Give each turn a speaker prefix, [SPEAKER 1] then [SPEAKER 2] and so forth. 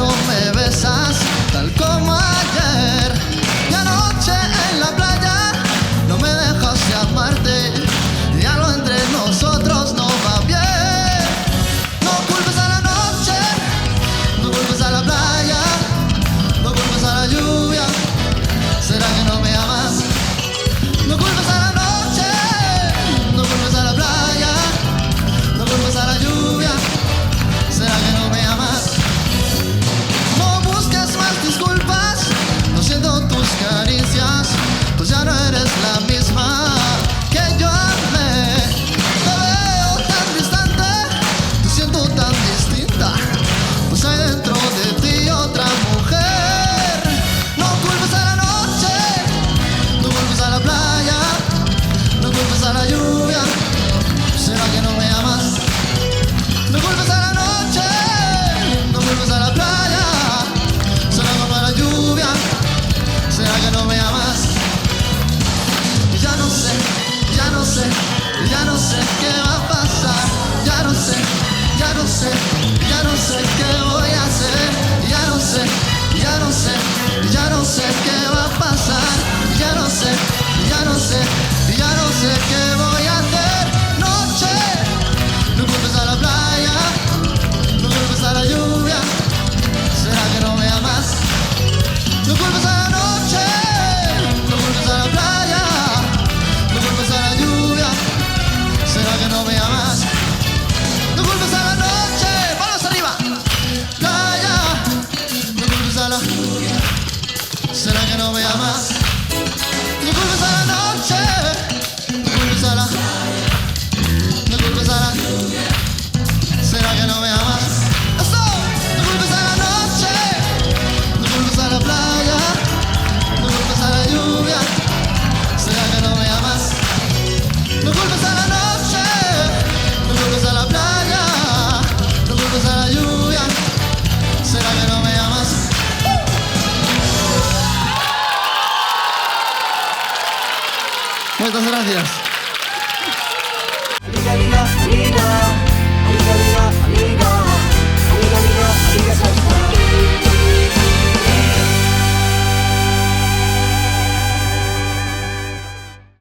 [SPEAKER 1] no me besas tal como ayer. Y anoche en la playa no me dejas llamarte. Y algo entre nosotros no va bien. No culpes a la noche, no culpes a la playa, no culpes a la lluvia. ¿Será que no me amas? No culpes a la noche, no culpes a la playa, no culpes a la lluvia. ¿Será que no me amas? No busques más disculpas, no siento tus caricias, pues ya no eres la misma que yo amé. Te veo tan distante, te siento tan distinta, pues hay dentro de ti otra mujer. No culpes a la noche, no culpes a la playa, no culpes a la lluvia. ¿Será que no me amas? No culpes a la noche, no culpes a la playa, será como a la lluvia. ¿Será que no me amas? Ya no sé, ya no sé, ya no sé qué va a pasar. Ya no sé, ya no sé, ya no sé qué voy a hacer. Ya no sé, ya no sé, ya no sé qué va a pasar. Ya no sé, ya no sé, ya no sé qué voy a hacer. Noche, no culpes a la playa, no culpes a la lluvia. ¿Será que no me amas? No culpes a la noche, no culpes a la playa, no culpes a la lluvia. ¿Será que no me amas? No culpes a la noche, manos arriba. Playa, no culpes a la lluvia. ¿Será que no me amas? No culpes a la noche, no culpes a la playa, no culpes a la lluvia. ¿Será que no me amas? ¡Eso! No culpes a la noche, no culpes a la playa, no culpes a la lluvia. ¿Será que no me amas? No culpes a la noche, no culpes a la playa, no culpes a la lluvia. ¿Será que no me amas? Muchas gracias.